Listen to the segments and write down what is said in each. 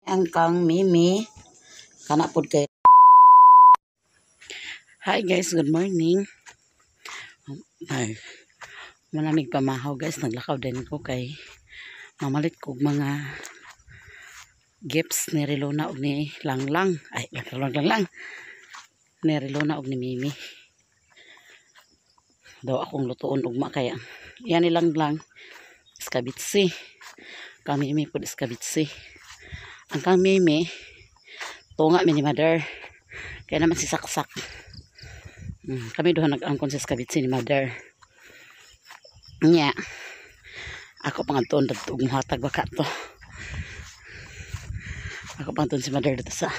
Ang kang Mimi kana pod kay. Hi guys, good morning. Ay, malamig pamahaw guys, naglakaw din ko kay mamalit kog mga gifts ni Relona og ni Langlang. Ay, lang. Ni Relona og ni Mimi. Daw akong lutuon ugma kaya. Yan ni Langlang iskabitsi. Kang Mimi pod iskabitsi. Ang kang Mimi tunga mi ni mother. Kaya naman si Saksak. Kami doon nag-angkon sa iskabitsi ni mother. Nya. Ako pangatun dito ug muhatag baka to. Ako pangatun si mother dito sa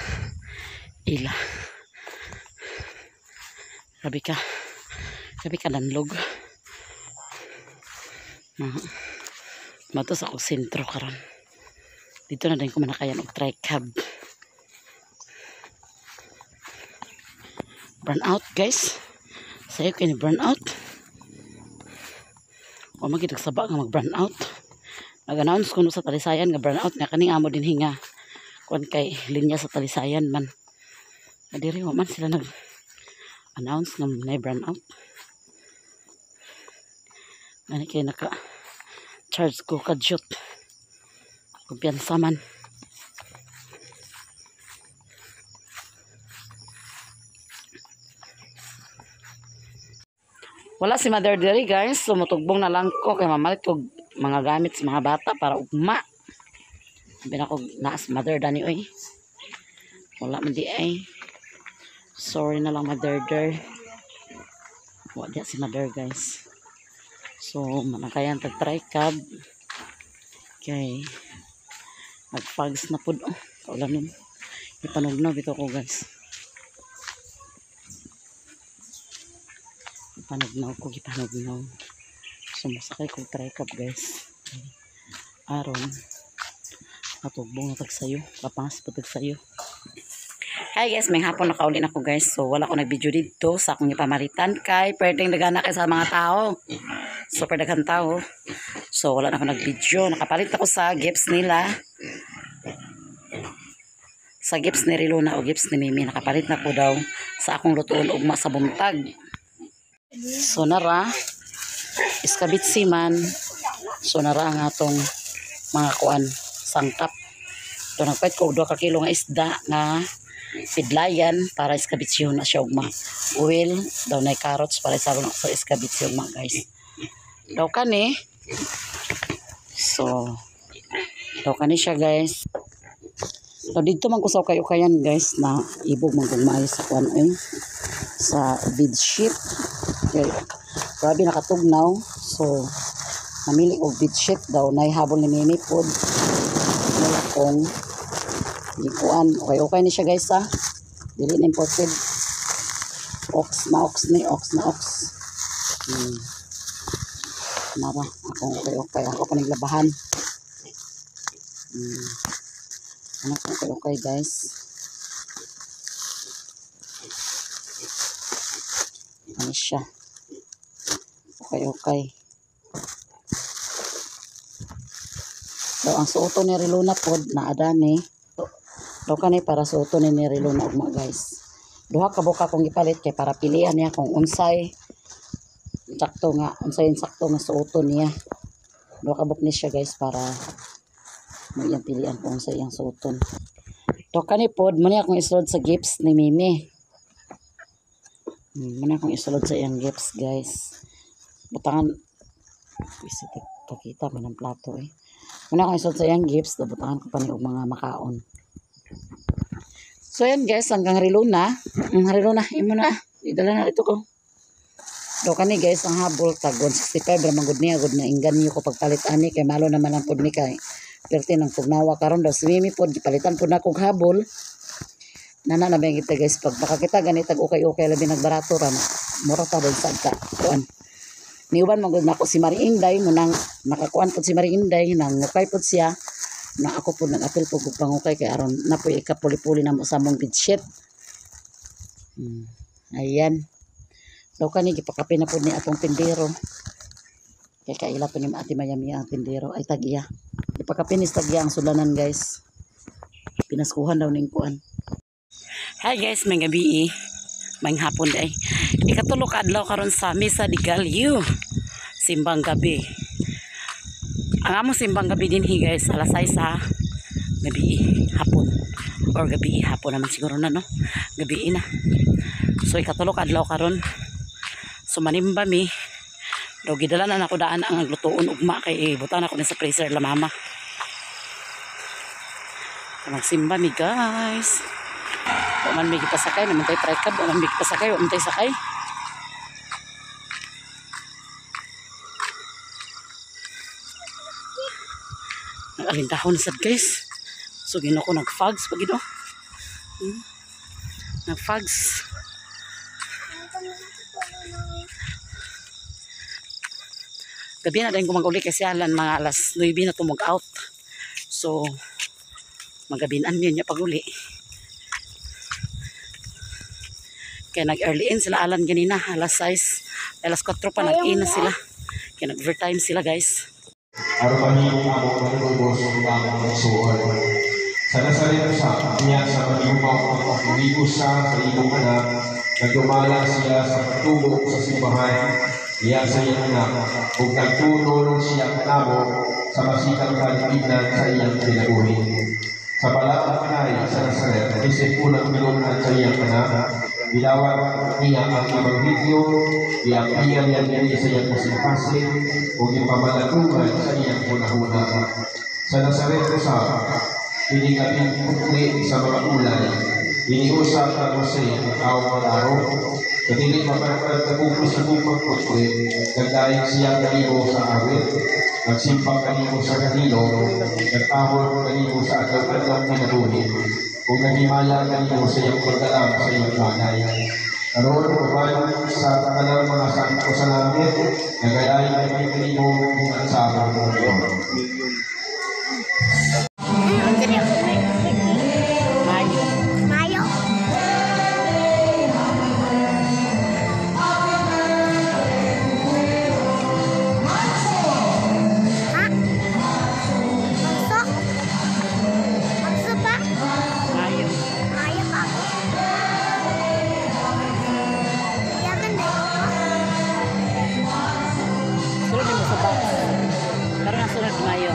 ila. Grabe ka lanlog. Matos ako sentro karon. Dito na din ko manakayan og tri-cab. Burn out guys. Sayo kayo ni burn out. O magiging saba nga mag burn out. Nag-announce ko sa talisayan nga burn out nga kaning amo din hinga. Kuan kay linya sa talisayan man. Adiri wa man sila nag-announce nga may burn out. Nani kay naka charge ko kadyot. Kumpiyansa man. Wala si mother diri guys, sumutugbong na lang ko kay mamalit ko mga gamit sa mga bata para ugma. Sabi na ko naas mother dani oy. Wala man di ay. Sorry na lang mother der. Wala di si mother guys. So manakayan tag tri-cab. Okay. Nagpags na pud kaulan nun. Ipanugnaw bito ko guys. Gipanugnaw. Sumasakay ko tri-cab guys. Aron natugbong na tagsayo. Kapangas pa tagsayo. Hi guys, may hapon nakauli na ko guys. So wala ko nag-video dito sa akong ipamaritan kay pwedeng nagana kay sa mga tao. Super daghan tao. So wala na ako nag-video. Nakapalit ako sa gifts nila. Sa gifts ni Relona o gifts ni Mimi. Nakapalit na ko daw sa akong lutuon ugma sa buntag. So nara iskabitsi man. So nara ang atong mga kuan sangkap. So nagpait ko 2 ka kilo nga isda nga pidlayan para iskabitsyo na siya ugma. Oil daw na carrots para sa iskabitsyo ugma guys. Daw kani. So daw kani siya guys. So dito man ko sa kayo-kayan guys na ibog man kung maayo sa kuan sa bedsheet. Okay. Grabe nakatugnaw. So namili og bedsheet daw na habol ni Mimi pod. Wala kong gikuan. Okay ni siya guys ha. Dili na imported. Ox na ox. Nara akong okay. Ako pa naglabahan. Okay guys. Ano siya? Okay. So ang suoto ni Relona pod na adani. Daw kanay para suoto ni Relona ugma guys. Duha ka buka kong ipalit kay para pilihan niya kung unsay sakto nga suoto niya. Duha ka buk ni siya guys para mo iyang pilihan kung unsay iyang suoton. Daw kanay pod mo niya akong isulod sa gifts ni Mimi. Muna akong isulod sa iyang gifts guys. Butangan pakita man ang plato Muna akong isulod sa iyang gifts. Butangan ko pa ni mga makaon. So yan guys, hanggang Relona. Relona, imo na. Idala na ito ko. Daw kani guys, ang habol tag 165 ramang gud niya gud na inganyo ko pagpalit ani kay malo naman ang pud ni kay perti nang tugnawa karon daw si Mimi pod gipalitan pud na kog habol. Nana na bang kita guys pag baka kita ganit tag okay labi nagbarato ra mura ta dun sa kuan. Niuban man gud nako si Mariinday mo nang nakakuan pod si Mariinday nang ngukay pod siya. Na ako po nag-apil po kung pangukay kay aron na po ikapuli-puli na mo sa mong bedsheet. Ayan. Daw kani gipakape na po ni atong tindero. Kay kaila po ni Ate Mayami ang tindero ay tagiya. Gipakape ni tagiya ang sulanan guys. pinaskuhan daw ning kuan. Hi guys, may gabi may hapon day. Ikatulo ka adlaw karon sa Misa de Gallo. Simbang gabi. Ang amo simbang gabi din guys, alas 6 sa gabi hapon. Or gabi hapon naman siguro na no. Gabi na. So ikatulo ka adlaw karon. So manimba mi. Daw gidala na ako daan ang naglutoon ugma kay butan ako ni sa freezer la mama. Magsimba mi guys. Wa man mi pasakay, naman tay trikab, wa man mi pasakay, wa man tay sakay. Nag-alintahon sad guys. So gino ko nag-fogs pag ito. Nag-fogs. Gabi na din ko mag-uli kasi alan mga alas 9 na tumog out. So magabinan niya pag-uli. Kaya nag-early in sila alan ganina. Alas 6, alas 4 pa nag-in na sila. Kaya nag-overtime sila guys. Araw kami yung ako manubos ng mga magsuhan. Sa Nazareno sa niya sa maniupaw ang pagkuligo sa iyong anak, nagdumala siya sa patubo sa simbahan, niya sa iyong anak, kung nagtulong siya kanamo sa masikang kaligidnan sa iyang pinaguhin. Sa balang panay sa Nazaret, isip unang pinunhan sa iyang anak, bilawat niya ang ibang video, iapingan niya sa iyang kasingkasin, o ipamalatungan sa iyang hunahuna. Sa Nazaret sa pinigapin kukli sa mga ulay, iniusap na Jose ang tao malaro, kadili mapagkagupos sa bupang kukli, nagdaig siya kanibo sa awit, nagsimpang kanibo sa kanilo, nagtahol kanibo sa agaw-agaw kinabuhin, kung nagimaya kanibo sa iyang pagdalam sa iyong banay. Karoon uban sa kanalang mga santo sa langit, nagayay kami kanibo kung ang sabang mo yun. Mayo. Ha? Magso pa? Mayo. Mayo pa. Yaman na yun. Sunod mo sa box. Karang sunod mayo.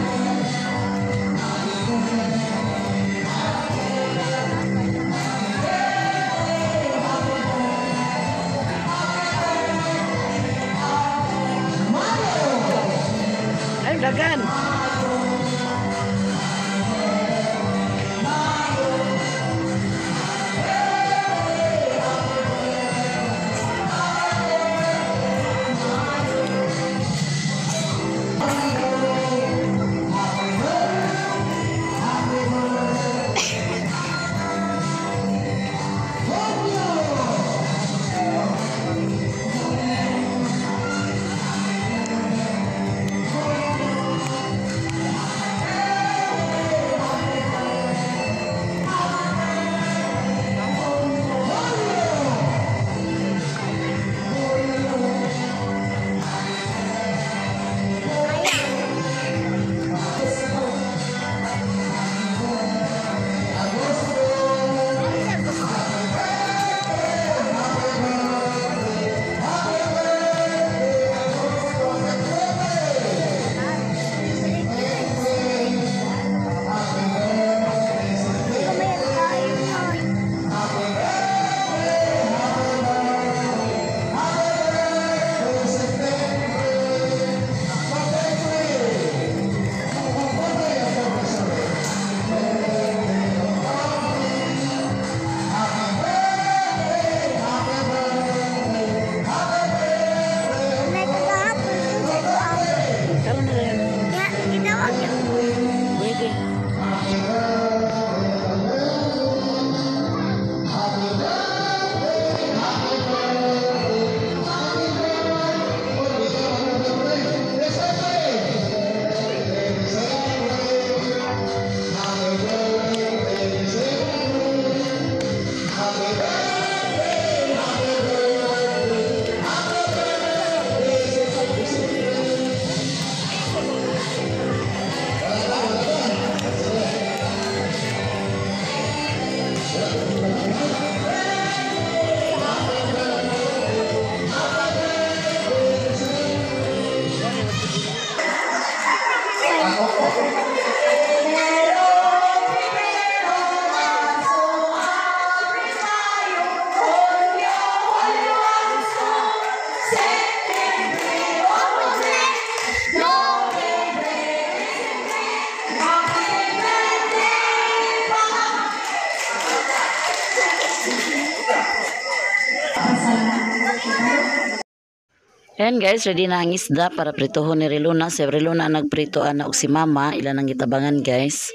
Ayan guys, ready na ang isda para pritohon ni Riluna. Si Riluna nagprito ana og si Mama, ilan ang gitabangan guys.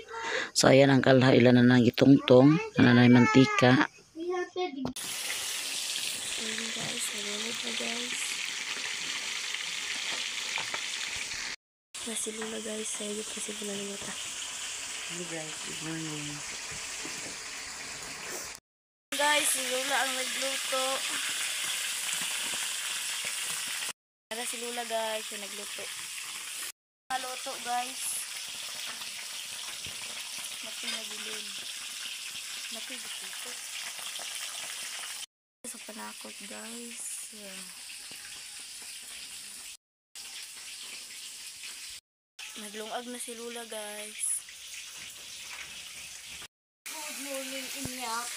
So ayan ang kalha, ilan na nang gitungtong, na na mantika. Guys, nalunod na guys. Nasilula guys, sayot kasi pinalunota. Hey guys, good morning. Guys, si Lula ang nagluto. Para si Lula guys, yung nagluto. Naluto guys. Mati nagulin. Mati dito. Sa panakot guys. Naglungag na si Lula guys. Good morning, Inyak.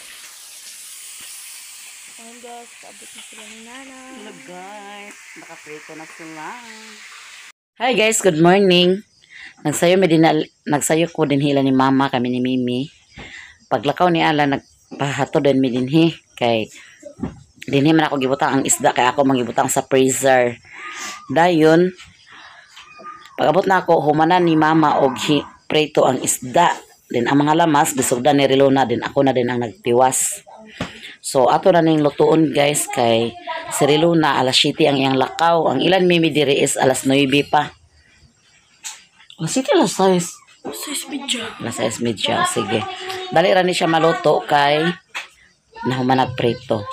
Ayan guys, kaabot na sila ni Nana. Hello guys, nakaprito na sila. Hi guys, good morning. Nagsayo ko din hila ni Mama, kami ni Mimi. Paglakaw ni Ala, nagpahato din mi dinhi. Kay dinhi man ako gibutang ang isda, kay ako magibutang sa freezer. Dayon, pag-abot na ako, humanan ni Mama og prito ang isda. Din ang mga lamas, gisugdan ni Rilona, din ako na din ang nagtiwas. So, ato na ning lutuon guys, kay si Rilona, alas 7 ang iyang lakaw. Ang ilan Mimi diri is alas 9 pa. Alas 7, alas 6. Alas 6 medya, sige. Dali ra ni siya maluto kay nahumanag prito.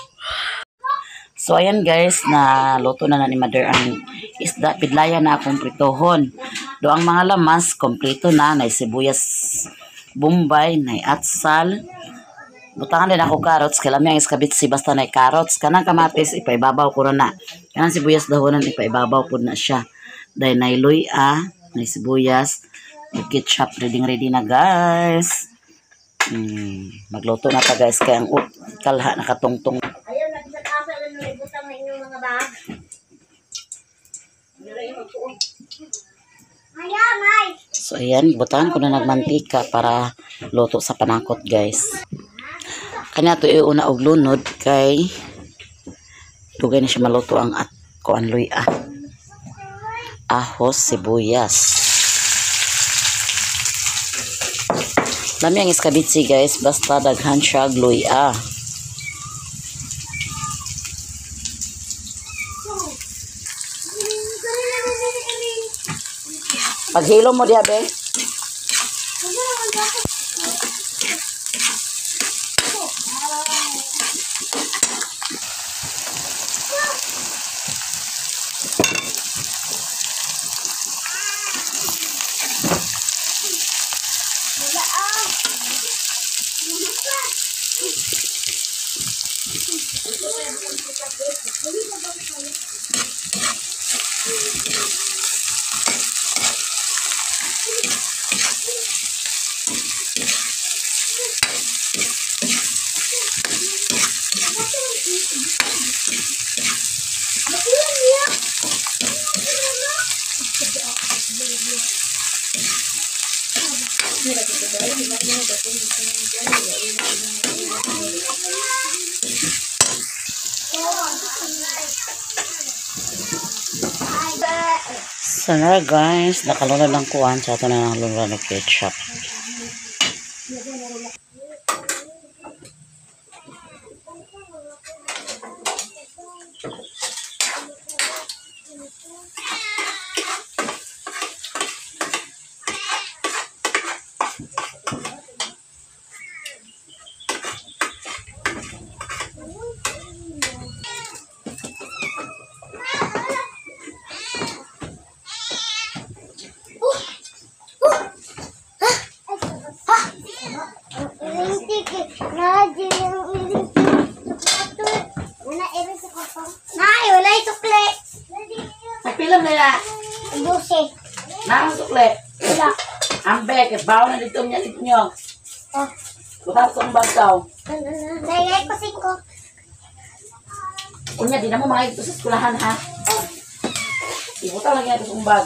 So, ayan guys, na luto na ni Mother ang isda. Pidlaya na akong pritohon. Do ang mga lamas, kompleto na. Nay sibuyas bombay, nay atsal. Butangan din ako carrots. Kailan yung iskabitsi basta nay carrots. Kanang kamatis, ipaibabaw ko na. Kanang sibuyas dahonan, ipaibabaw po na siya. Dahil nay luya, nay sibuyas, ketchup, ready na guys. Magluto na pa guys. Kaya ang kalha nakatungtong. Ayaw, nagkakasa na nalibutang na inyong mga bag. So ayan, butangan ko na nagmantika para luto sa panakot guys. Kanya to iuna og lunod kay dugay na siya maluto ang kuan luya. Ahos, sibuyas. Lami ang iskabitsi guys, basta daghan siya luya. Paghilo mo diha be. So na guys, nakalunod ng kuwan sa ito na nalunod ng ketchup. Lintik wala itukli. Nagpilam nila. Busi. Nang sukle. Wala. Ambe, bawa na dito niya dito niyo. Oh. Butas kong bagsaw. Nagay ko 5. Kunya, di na mo mga ito sa skulahan ha. Ibutaw lang yan ito kong bag.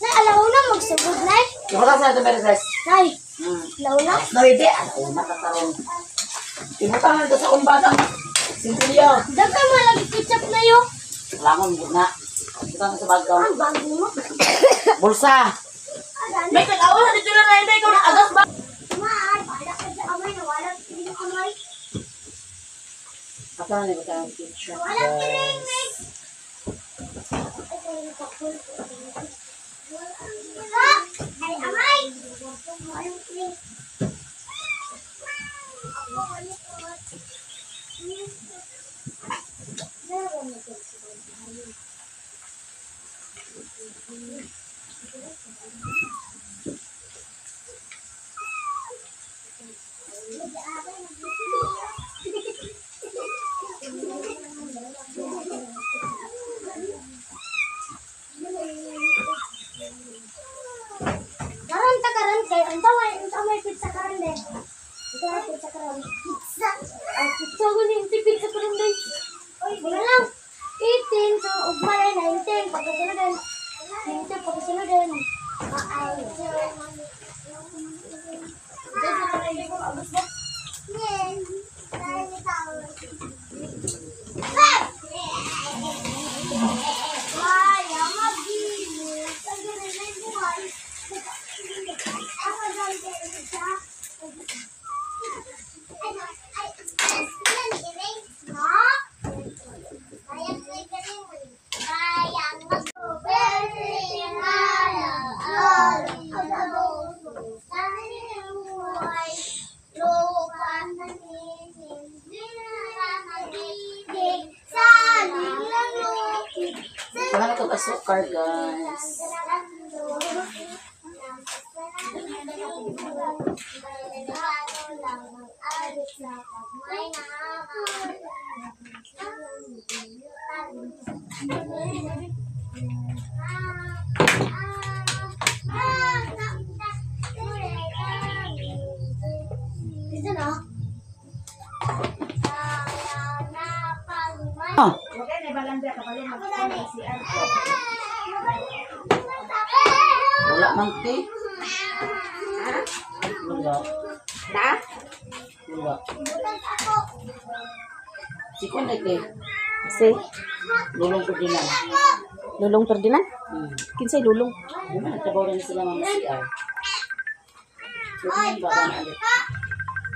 Alaw na magsugod na. Ibutaw sa ito, Merises. Nay, alaw na. No, hindi. Ano, nakakarong. Ibutaw na ito sa kong bagang. Sintilyo. Dagan mo lagi ketchup na yun. Langon, na. Ibutaw na sa bagaw. Ang bago mo. Bulsa. May kalawa na dito na na hindi. Ikaw na agas ba? Bala ka sa amay na walang piling amay. Asa na ito tayo picture. Walang piling, Meg. Ay, amay. Walang piling. Karon kay ang may pizza karon din. Ito na pizza karon. Pizza. Ay pizza gani pizza karon din. Oy, wala lang. 18 so ugmalay 19 pagkasunod din. 19 pagkasunod din. Ay. Wala ito asukar, guys. Oh. Wala man ti. Wala. Wala. Sikon na ti. Si Lulong Ferdinand. Lulong Ferdinand? Kinsay lulong? Di ba nagtabaw rin sila mga CR? Ano ba na ulit?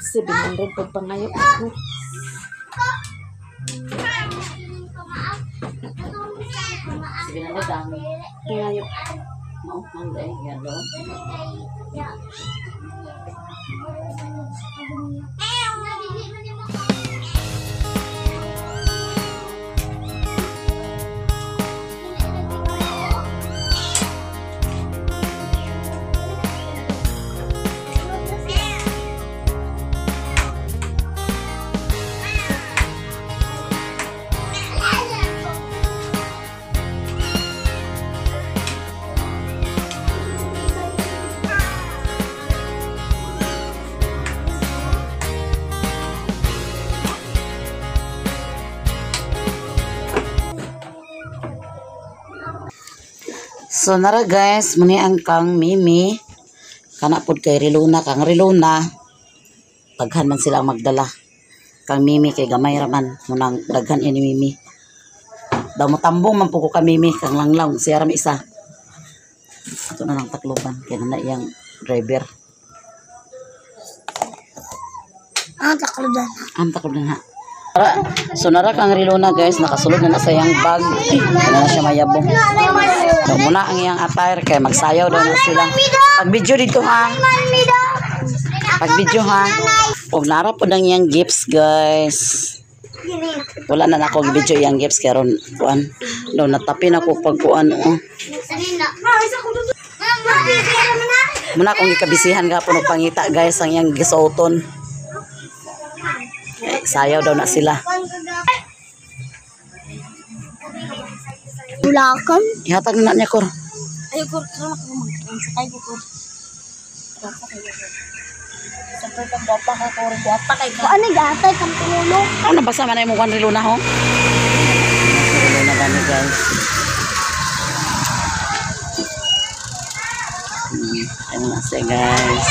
700 pag pangayo. Sige na na dami. Pangayo. No, manday. Yan doon. So nara guys, muni ang kang Mimi. Kana pud kay Riluna, kang Riluna. Daghan man sila ang magdala. Kang Mimi kay gamay raman munang daghan ini Mimi. Daw mo tambong man po ko ka Mimi, kang langlaw siya ram isa. Ato na lang takloban kay na iyang driver. Ang takloban ha. So nara kang Riluna guys, nakasulod na sa iyang bag. Na siya mayabong. So muna ang iyang attire kay magsayaw daw na sila. Pag video dito ha. Pag video ha. Ug nara po ang iyang gifts guys. Wala na ako video iyang gifts karon kuan. Daw natapin ako pag kuan oh. Mama, Muna akong gikabisihan gapon og pangita guys ang iyang gisuoton. Sayaw daw na sila. Bulakan? Ihatag na niya Kor. Ayaw ko, tara na ko sakay ko. Sakay ko. Sakay ka, guwapa ka ko. Guwapa kay ka. Ano gatay kang tulong? Ano nabasa man ay mo kan Riluna ho? Riluna gani guys. Ayun na siya guys.